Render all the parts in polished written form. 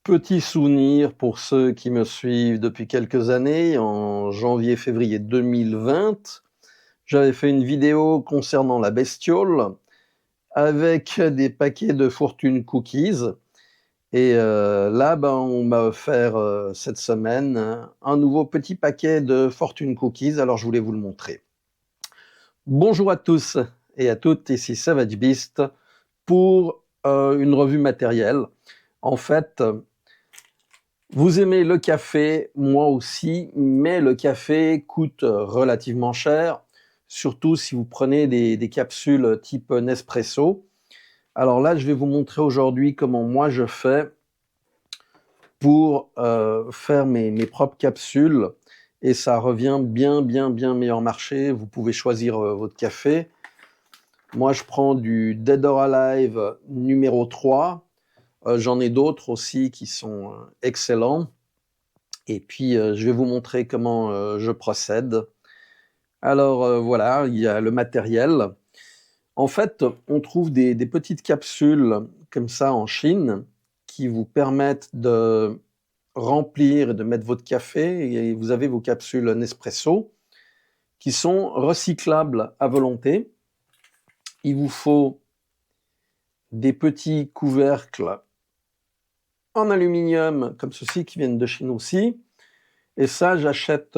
Petit souvenir pour ceux qui me suivent depuis quelques années, en janvier-février 2020, j'avais fait une vidéo concernant la bestiole avec des paquets de Fortune Cookies. Et là, on m'a offert cette semaine un nouveau petit paquet de Fortune Cookies, alors je voulais vous le montrer. Bonjour à tous et à toutes, ici Savage Beast pour une revue matérielle. En fait, vous aimez le café, moi aussi, mais le café coûte relativement cher, surtout si vous prenez des capsules type Nespresso. Alors là, je vais vous montrer aujourd'hui comment moi je fais pour faire mes propres capsules, et ça revient bien meilleur marché. Vous pouvez choisir votre café. Moi, je prends du Dead or Alive numéro 3. J'en ai d'autres aussi qui sont excellents. Et puis, je vais vous montrer comment je procède. Alors, voilà, il y a le matériel. En fait, on trouve des petites capsules comme ça en Chine qui vous permettent de remplir et de mettre votre café. Et vous avez vos capsules Nespresso qui sont recyclables à volonté. Il vous faut des petits couvercles en aluminium comme ceci qui viennent de Chine aussi. Et ça, j'achète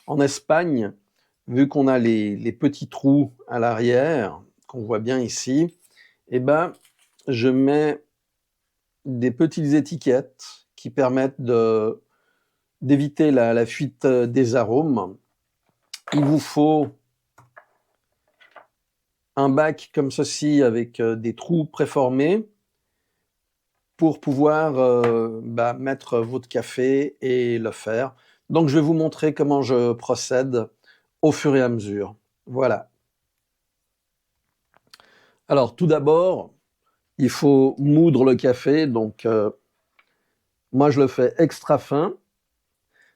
en Espagne, vu qu'on a les petits trous à l'arrière, qu'on voit bien ici, et je mets des petites étiquettes qui permettent d'éviter la fuite des arômes. Il vous faut un bac comme ceci avec des trous préformés pour pouvoir mettre votre café et le faire. Donc, je vais vous montrer comment je procède au fur et à mesure. Voilà. Alors, tout d'abord, il faut moudre le café. Donc, moi, je le fais extra fin.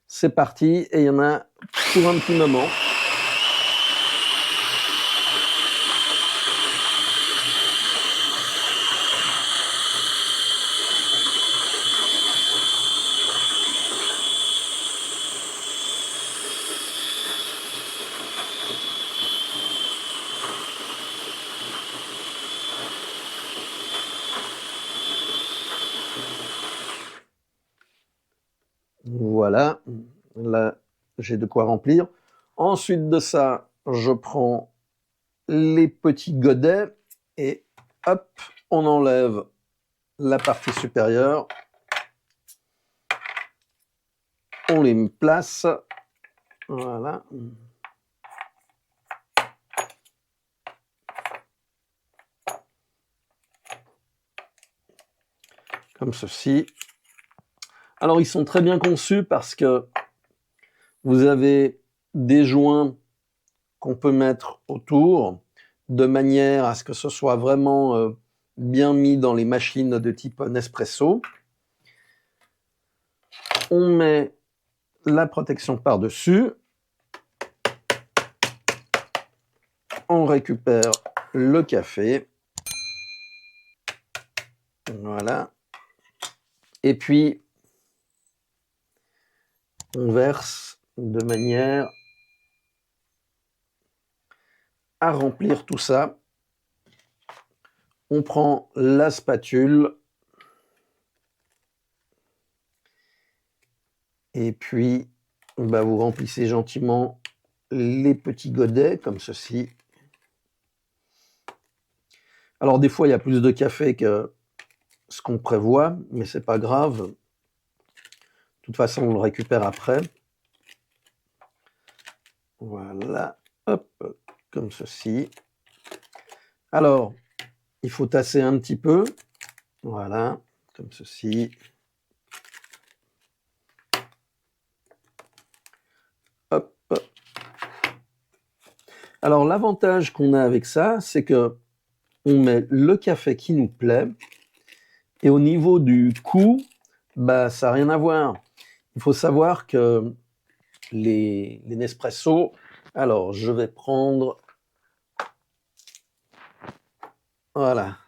C'est parti. Et il y en a pour un petit moment. Voilà, là j'ai de quoi remplir. Ensuite de ça, je prends les petits godets et hop, on enlève la partie supérieure. On les place. Voilà. Comme ceci. Alors, ils sont très bien conçus parce que vous avez des joints qu'on peut mettre autour de manière à ce que ce soit vraiment bien mis dans les machines de type Nespresso. On met la protection par-dessus. On récupère le café. Voilà. Et puis, on verse de manière à remplir tout ça. On prend la spatule et puis vous remplissez gentiment les petits godets comme ceci. Alors des fois il y a plus de café que ce qu'on prévoit, mais c'est pas grave. De toute façon on le récupère après. Voilà, hop, comme ceci. Alors il faut tasser un petit peu. Voilà, comme ceci. Hop. Alors l'avantage qu'on a avec ça, c'est que on met le café qui nous plaît Et au niveau du coût, bah, ça n'a rien à voir. Il faut savoir que les Nespresso, alors je vais prendre, voilà,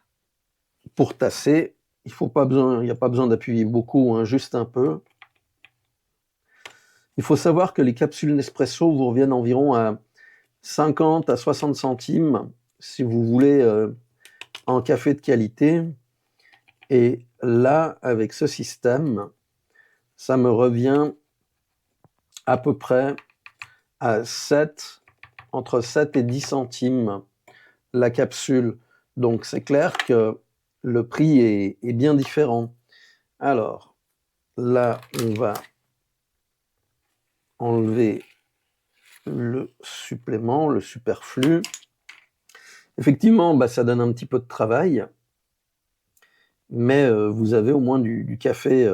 pour tasser, il n'y a pas besoin d'appuyer beaucoup, hein, juste un peu. Il faut savoir que les capsules Nespresso vous reviennent environ à 50 à 60 centimes si vous voulez un café de qualité. Et là, avec ce système, ça me revient à peu près à entre 7 et 10 centimes la capsule. Donc c'est clair que le prix est bien différent. Alors là, on va enlever le supplément, le superflu. Effectivement, bah, ça donne un petit peu de travail, mais vous avez au moins du café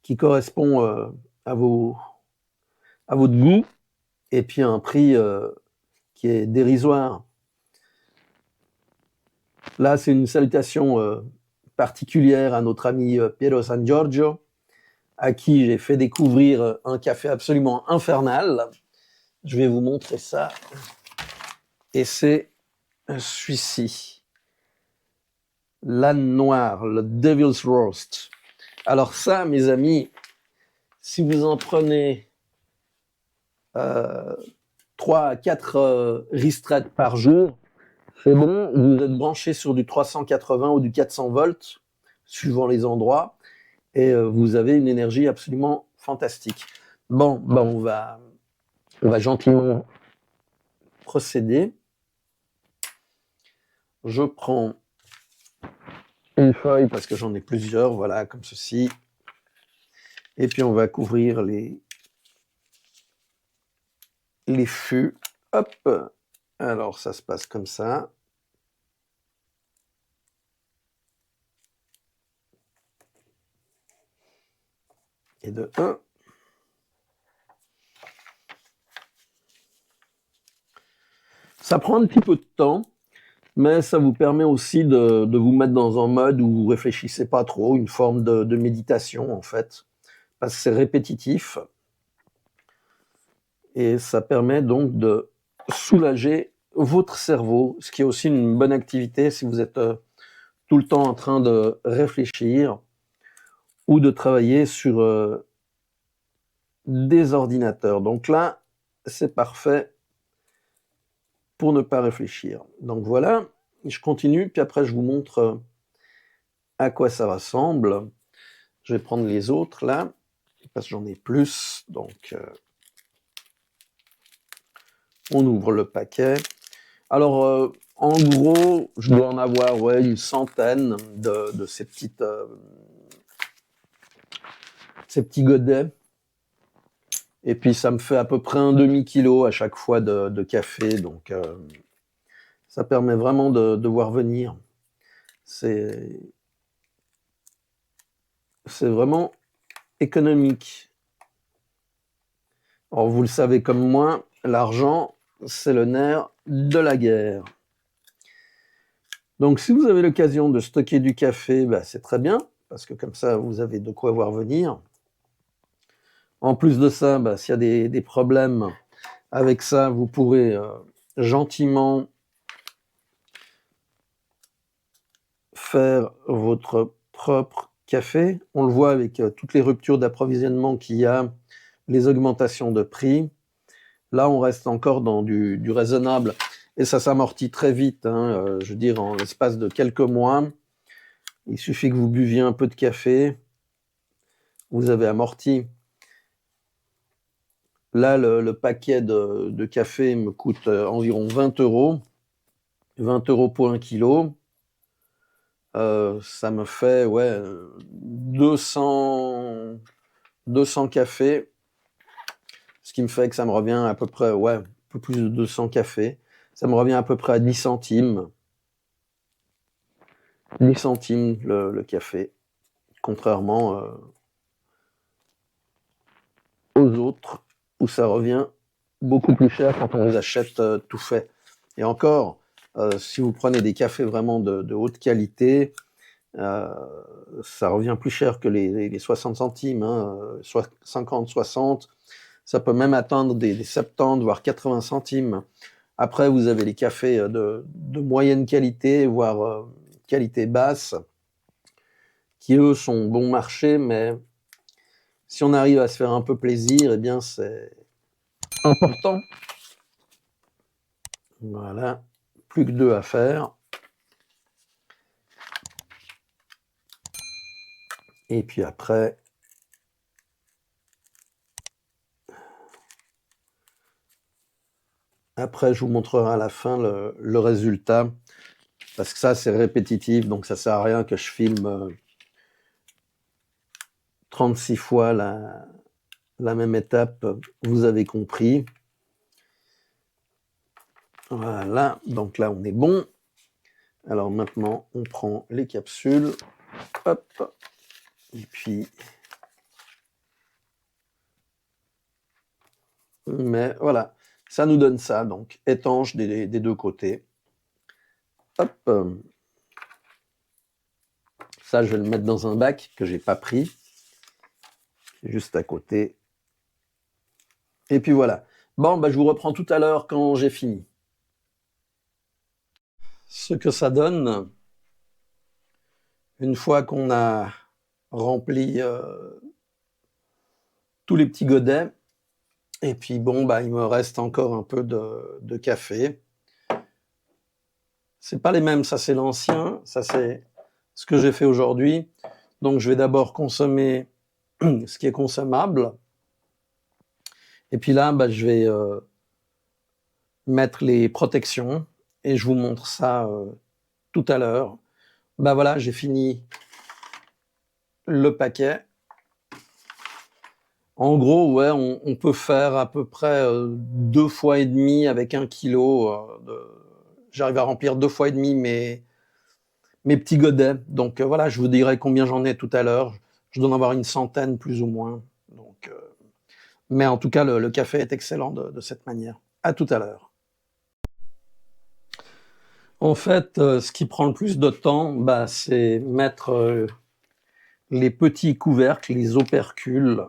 qui correspond à votre goût, et puis à un prix qui est dérisoire. Là, c'est une salutation particulière à notre ami Piero San Giorgio, à qui j'ai fait découvrir un café absolument infernal. Je vais vous montrer ça. Et c'est celui-ci. L'âne noir, le Devil's Roast. Alors ça, mes amis, si vous en prenez 3 à 4 ristrettes par jour, c'est bon, vous êtes branché sur du 380 ou du 400 volts, suivant les endroits, et vous avez une énergie absolument fantastique. Bon, on va gentiment procéder. Je prends une feuille, parce que j'en ai plusieurs, voilà, comme ceci, et puis on va couvrir les fûts. Hop, alors ça se passe comme ça. Et de 1. Ça prend un petit peu de temps, mais ça vous permet aussi de vous mettre dans un mode où vous réfléchissez pas trop, une forme de méditation en fait, parce que c'est répétitif. Et ça permet donc de soulager votre cerveau, ce qui est aussi une bonne activité si vous êtes tout le temps en train de réfléchir ou de travailler sur des ordinateurs. Donc là, c'est parfait pour ne pas réfléchir. Donc voilà, je continue, puis après je vous montre à quoi ça ressemble. Je vais prendre les autres là, parce que j'en ai plus. Donc on ouvre le paquet. Alors en gros, je dois en avoir une centaine de ces petits godets. Et puis ça me fait à peu près un demi-kilo à chaque fois de café. Donc ça permet vraiment de voir venir. C'est vraiment économique. Alors vous le savez comme moi, l'argent, c'est le nerf de la guerre. Donc si vous avez l'occasion de stocker du café, bah, c'est très bien, parce que comme ça, vous avez de quoi voir venir. En plus de ça, bah, s'il y a des problèmes avec ça, vous pourrez gentiment faire votre propre café. On le voit avec toutes les ruptures d'approvisionnement qu'il y a, les augmentations de prix. Là, on reste encore dans du raisonnable. Et ça s'amortit très vite. Hein. Je veux dire, en l'espace de quelques mois, il suffit que vous buviez un peu de café, vous avez amorti. Là, le paquet de café me coûte environ 20 euros. 20 euros pour 1 kilo. Ça me fait 200 cafés. Ce qui me fait que ça me revient à peu près, un peu plus de 200 cafés. Ça me revient à peu près à 10 centimes. 10 centimes le café, contrairement aux autres, où ça revient beaucoup plus cher quand on les achète tout fait. Et encore, si vous prenez des cafés vraiment de haute qualité, Ça revient plus cher que les 60 centimes, hein, 50, 60. Ça peut même atteindre des 70, voire 80 centimes. Après, vous avez les cafés de moyenne qualité, voire qualité basse, qui eux sont bon marché, mais si on arrive à se faire un peu plaisir, eh bien c'est important. Voilà, plus que 2 à faire. Et puis après, je vous montrerai à la fin le résultat, parce que ça c'est répétitif, donc ça sert à rien que je filme 36 fois la même étape, vous avez compris. Voilà, donc là on est bon. Alors maintenant on prend les capsules, hop, et puis mais voilà, ça nous donne ça, donc étanche des deux côtés. Hop, ça je vais le mettre dans un bac que j'ai pas pris, juste à côté. Et puis voilà. Bon, bah, je vous reprends tout à l'heure quand j'ai fini. Ce que ça donne, une fois qu'on a rempli tous les petits godets, et puis bon, bah, il me reste encore un peu de café. C'est pas les mêmes, ça c'est l'ancien, ça c'est ce que j'ai fait aujourd'hui. Donc je vais d'abord consommer ce qui est consommable. Et puis là, bah, je vais mettre les protections et je vous montre ça tout à l'heure. Bah voilà, j'ai fini le paquet. En gros, ouais, on peut faire à peu près 2 fois et demi avec 1 kilo. J'arrive à remplir 2 fois et demi mes petits godets. Donc voilà, je vous dirai combien j'en ai tout à l'heure. Je dois en avoir une centaine plus ou moins. Donc, mais en tout cas, le café est excellent de cette manière. À tout à l'heure. En fait, ce qui prend le plus de temps, bah, c'est mettre les petits couvercles, les opercules,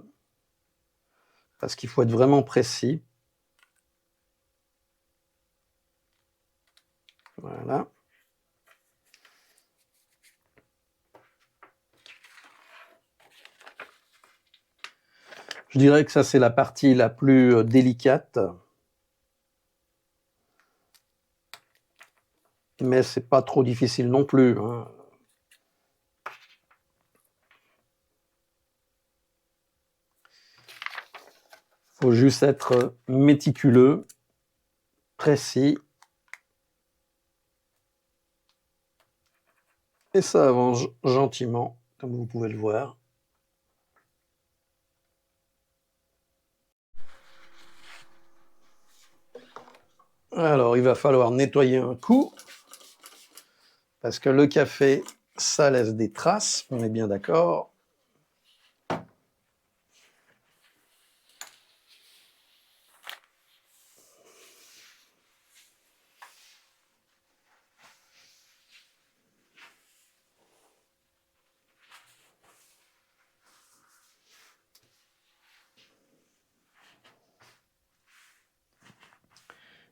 parce qu'il faut être vraiment précis. Voilà. Je dirais que ça, c'est la partie la plus délicate. Mais c'est pas trop difficile non plus, hein. Faut juste être méticuleux, précis. Et ça avance gentiment, comme vous pouvez le voir. Alors, il va falloir nettoyer un coup, parce que le café, ça laisse des traces, on est bien d'accord.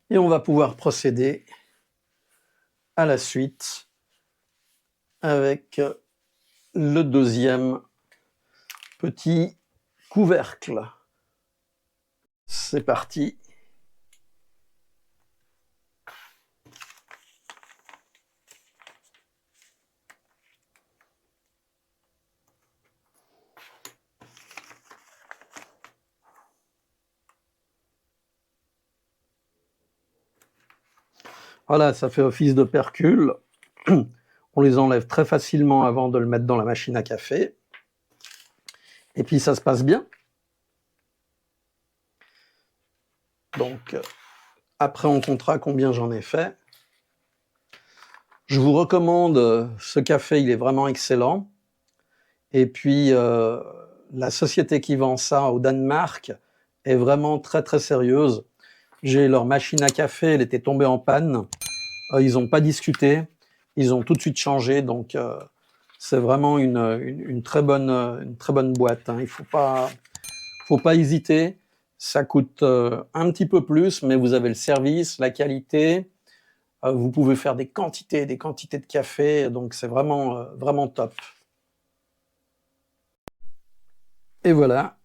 Et on va pouvoir procéder à la suite avec le deuxième petit couvercle. C'est parti. Voilà, ça fait office de percule. On les enlève très facilement avant de le mettre dans la machine à café. Et puis ça se passe bien. Donc, après on comptera combien j'en ai fait. Je vous recommande ce café, il est vraiment excellent. Et puis, la société qui vend ça au Danemark est vraiment très très sérieuse. J'ai leur machine à café, elle était tombée en panne. Ils n'ont pas discuté, ils ont tout de suite changé. Donc, C'est vraiment une très bonne boîte, hein. Il faut pas hésiter. Ça coûte un petit peu plus, mais vous avez le service, la qualité. Vous pouvez faire des quantités de café, donc c'est vraiment top. Et voilà,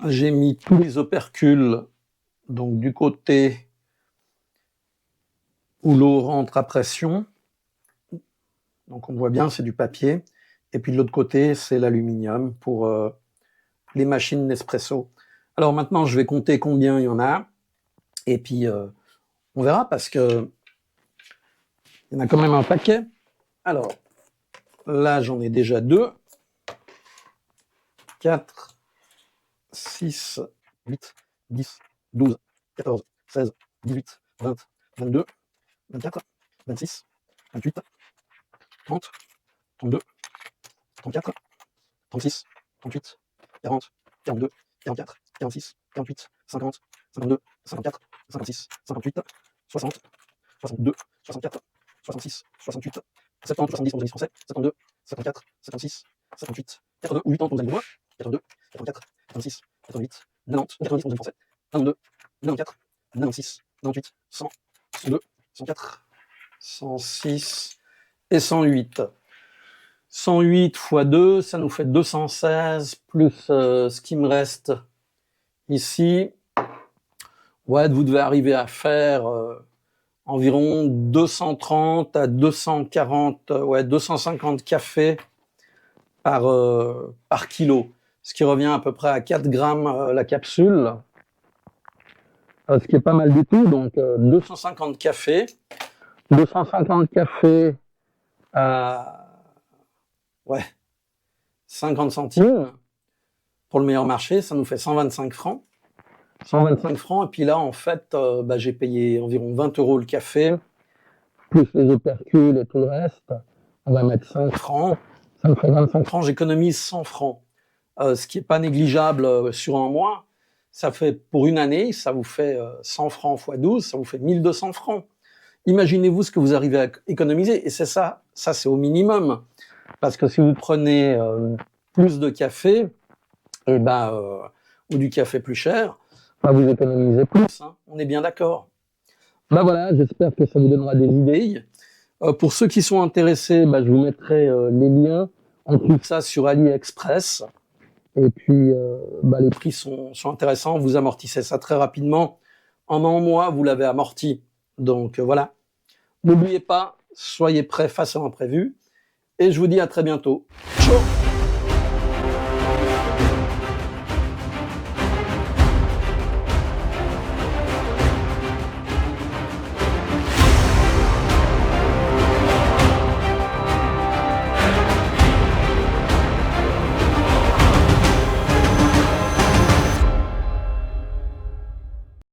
j'ai mis tous les opercules donc du côté où l'eau rentre à pression. Donc on voit bien, c'est du papier. Et puis de l'autre côté, c'est l'aluminium pour les machines Nespresso. Alors maintenant, je vais compter combien il y en a. Et puis, on verra parce que il y en a quand même un paquet. Alors, là, j'en ai déjà 2, 4, 6, 8, 10, 12, 14, 16, 18, 20, 22, 24, 26, 28, 30, 32, 34, 36, 38, 40, 42, 44, 46, 48, 50, 52, 54, 56, 58, 60, 62, 64, 66, 68, 70, 70 pour les 107, 72, 54, 56, 58, 82 ou 80 pour les animaux, 82, 84, 86, 88, 90 ou 90 pour les 107, 92, 94, 96, 98, 100, 102, 104, 106 et 108. 108 fois 2, ça nous fait 216, plus ce qui me reste ici. Ouais, vous devez arriver à faire environ 230 à 240, 250 cafés par kilo, ce qui revient à peu près à 4 grammes la capsule, ce qui est pas mal du tout. Donc 250 cafés à 50 centimes pour le meilleur marché, ça nous fait 125 francs. 125 francs, et puis là, en fait, j'ai payé environ 20 € le café, plus les opercules et tout le reste. On va mettre 5 francs, ça me fait 25 francs, j'économise 100 francs. Ce qui n'est pas négligeable sur un mois. Ça fait, pour une année, ça vous fait 100 francs x 12, ça vous fait 1200 francs. Imaginez-vous ce que vous arrivez à économiser, et c'est ça c'est au minimum. Parce que si vous prenez plus de café, ou du café plus cher, vous économisez plus, hein, on est bien d'accord. Voilà, j'espère que ça vous donnera des idées. Pour ceux qui sont intéressés, je vous mettrai les liens. On trouve ça sur AliExpress. Et puis, les prix sont intéressants. Vous amortissez ça très rapidement. En un mois, vous l'avez amorti. Donc voilà. N'oubliez pas, soyez prêts face à l'imprévu. Et je vous dis à très bientôt. Ciao!